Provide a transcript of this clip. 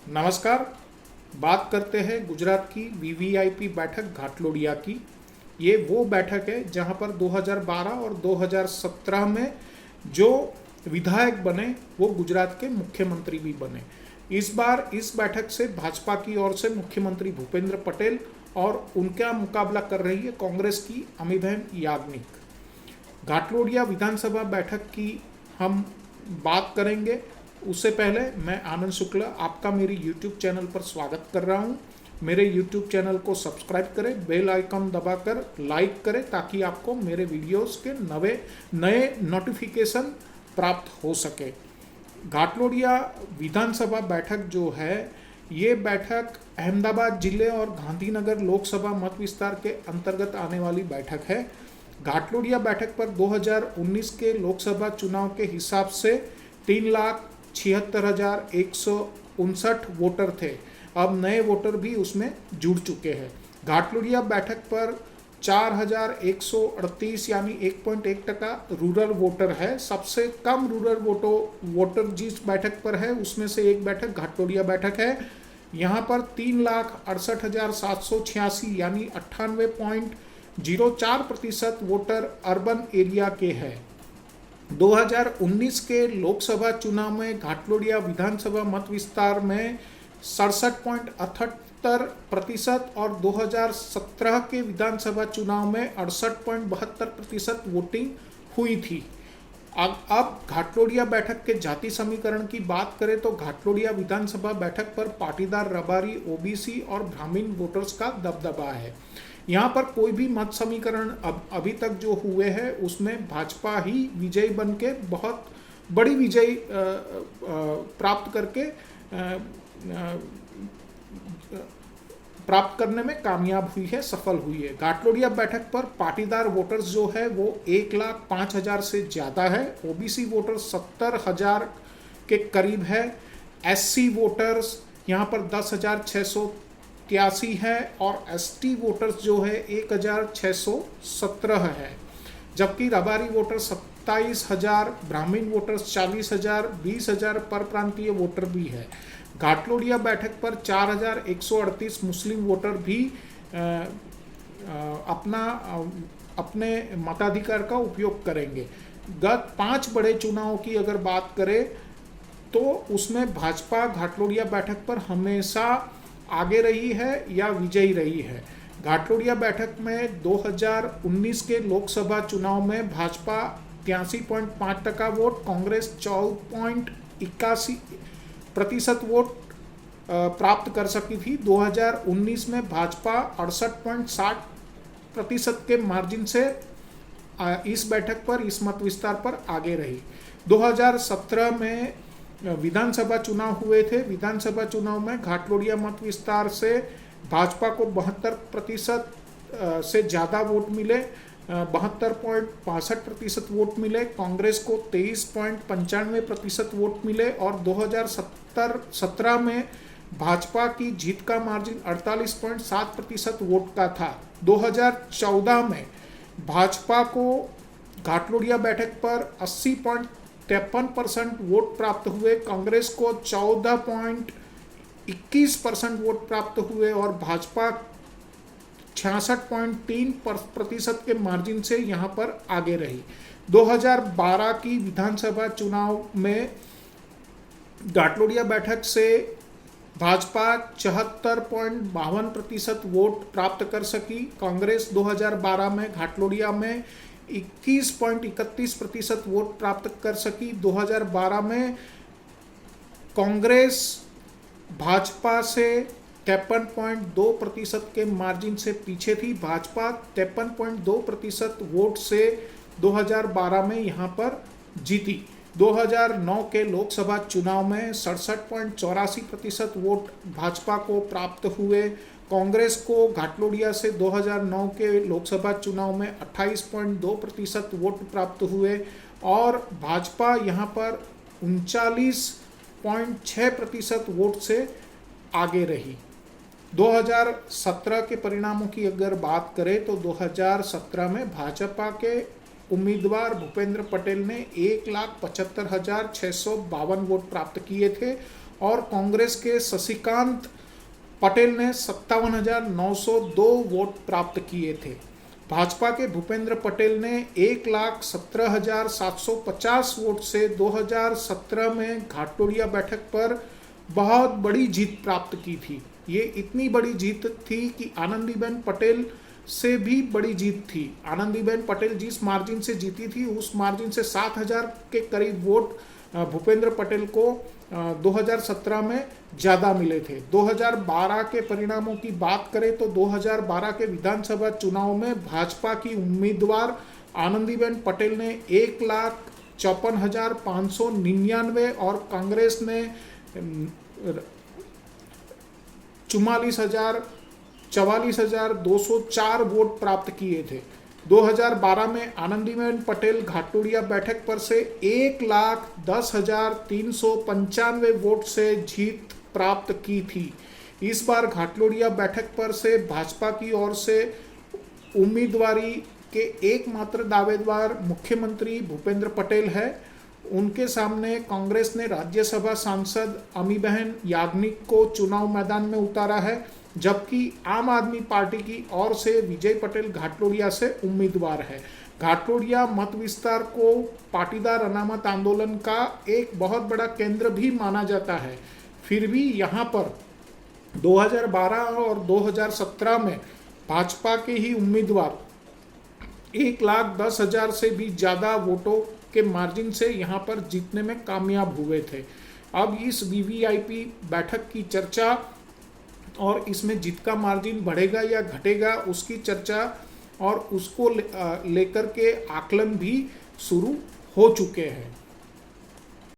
नमस्कार। बात करते हैं गुजरात की वीवीआईपी बैठक घाटलोडिया की। ये वो बैठक है जहां पर 2012 और 2017 में जो विधायक बने वो गुजरात के मुख्यमंत्री भी बने। इस बार इस बैठक से भाजपा की ओर से मुख्यमंत्री भूपेंद्र पटेल और उनका मुकाबला कर रही है कांग्रेस की अमिबेन याज्ञनिक। घाटलोडिया विधानसभा बैठक की हम बात करेंगे। उससे पहले मैं आनंद शुक्ला आपका मेरी YouTube चैनल पर स्वागत कर रहा हूं। मेरे YouTube चैनल को सब्सक्राइब करें, बेल आइकन दबाकर लाइक करें ताकि आपको मेरे वीडियोस के नए नोटिफिकेशन प्राप्त हो सके। घाटलोडिया विधानसभा बैठक जो है ये बैठक अहमदाबाद जिले और गांधीनगर लोकसभा मत विस्तार के अंतर्गत आने वाली बैठक है। घाटलोडिया बैठक पर 2019 के लोकसभा चुनाव के हिसाब से 3,76,159 वोटर थे। अब नए वोटर भी उसमें जुड़ चुके हैं। घाटलोडिया बैठक पर 4,138 यानी 1.1% रूरल वोटर है। सबसे कम रूरल वोटर जिस बैठक पर है उसमें से एक बैठक घाटलोडिया बैठक है। यहाँ पर 3,68,786 यानी 98.04% वोटर अर्बन एरिया के हैं। 2019 के लोकसभा चुनाव में घाटलोडिया विधानसभा मत विस्तार में 67.78% और 2017 के विधानसभा चुनाव में 68.72% वोटिंग हुई थी। अब घाटलोडिया बैठक के जाति समीकरण की बात करें तो घाटलोडिया विधानसभा बैठक पर पाटीदार, रबारी, ओबीसी और ब्राह्मण वोटर्स का दबदबा है। यहाँ पर कोई भी मत समीकरण अभी तक जो हुए हैं उसमें भाजपा ही विजयी बन के बहुत बड़ी विजयी प्राप्त करने में कामयाब हुई है, सफल हुई है। घाटलोडिया बैठक पर पाटीदार वोटर्स जो है वो 1,05,000 से ज़्यादा है। ओबीसी वोटर्स 70,000 के करीब है। एससी वोटर्स यहाँ पर 10,683 है और एसटी वोटर्स जो है 1,617 है। जबकि रबारी वोटर 27,000, ब्राह्मण वोटर्स 40,000, 20,000 पर प्रांतीय वोटर भी है। घाटलोडिया बैठक पर 4,138 मुस्लिम वोटर भी अपने मताधिकार का उपयोग करेंगे। गत 5 बड़े चुनावों की अगर बात करें तो उसमें भाजपा घाटलोडिया बैठक पर हमेशा आगे रही है या विजयी रही है। घाटलोडिया बैठक में 2019 के लोकसभा चुनाव में भाजपा 83.5% वोट, कांग्रेस 14.81% वोट प्राप्त कर सकी थी। 2019 में भाजपा 68.60% के मार्जिन से इस बैठक पर, इस मत विस्तार पर आगे रही। 2017 में विधानसभा चुनाव हुए थे। विधानसभा चुनाव में घाटलोडिया मत विस्तार से भाजपा को 72% से ज़्यादा वोट मिले, 72.65% वोट मिले। कांग्रेस को 23.95% वोट मिले और 2017 में भाजपा की जीत का मार्जिन 48.7% वोट का था। 2014 में भाजपा को घाटलोडिया बैठक पर 80.53% वोट प्राप्त हुए, कांग्रेस को 14.21% वोट प्राप्त हुए और भाजपा 66.3% के मार्जिन से यहाँ पर आगे रही। 2012 की विधानसभा चुनाव में घाटलोडिया बैठक से भाजपा 74.52% वोट प्राप्त कर सकी। कांग्रेस 2012 में घाटलोडिया में 21.31% वोट प्राप्त कर सकी। 2012 में कांग्रेस भाजपा से 53.2% के मार्जिन से पीछे थी। भाजपा 53.2% वोट से 2012 में यहाँ पर जीती। 2009 के लोकसभा चुनाव में 67.84% वोट भाजपा को प्राप्त हुए। कांग्रेस को घाटलोडिया से 2009 के लोकसभा चुनाव में 28.2% वोट प्राप्त हुए और भाजपा यहाँ पर 39.6% वोट से आगे रही। 2017 के परिणामों की अगर बात करें तो 2017 में भाजपा के उम्मीदवार भूपेंद्र पटेल ने 1,75,652 वोट प्राप्त किए थे और कांग्रेस के शशिकांत पटेल ने 57,902 वोट प्राप्त किए थे। भाजपा के भूपेंद्र पटेल ने 1,17,750 वोट से 2017 में घाटोड़िया बैठक पर बहुत बड़ी जीत प्राप्त की थी। ये इतनी बड़ी जीत थी कि आनंदीबेन पटेल से भी बड़ी जीत थी। आनंदीबेन पटेल जिस मार्जिन से जीती थी उस मार्जिन से 7,000 के करीब वोट भूपेंद्र पटेल को 2017 में ज़्यादा मिले थे। 2012 के परिणामों की बात करें तो 2012 के विधानसभा चुनाव में भाजपा की उम्मीदवार आनंदीबेन पटेल ने 1,54,599 और कांग्रेस ने 44,204 वोट प्राप्त किए थे। 2012 में आनंदीबेन पटेल घाटोड़िया बैठक पर से 1,10,395 वोट से जीत प्राप्त की थी। इस बार घाटोड़िया बैठक पर से भाजपा की ओर से उम्मीदवारी के एकमात्र दावेदार मुख्यमंत्री भूपेंद्र पटेल है। उनके सामने कांग्रेस ने राज्यसभा सांसद अमीबहन याग्निक को चुनाव मैदान में उतारा है, जबकि आम आदमी पार्टी की ओर से विजय पटेल घाटोड़िया से उम्मीदवार है। घाटोड़िया मत विस्तार को पाटीदार अनामत आंदोलन का एक बहुत बड़ा केंद्र भी माना जाता है। फिर भी यहाँ पर 2012 और 2017 में भाजपा के ही उम्मीदवार 1,10,000 से भी ज़्यादा वोटों के मार्जिन से यहाँ पर जीतने में कामयाब हुए थे। अब इस वीवीआईपी बैठक की चर्चा और इसमें जीत का मार्जिन बढ़ेगा या घटेगा उसकी चर्चा और उसको लेकर के आकलन भी शुरू हो चुके हैं।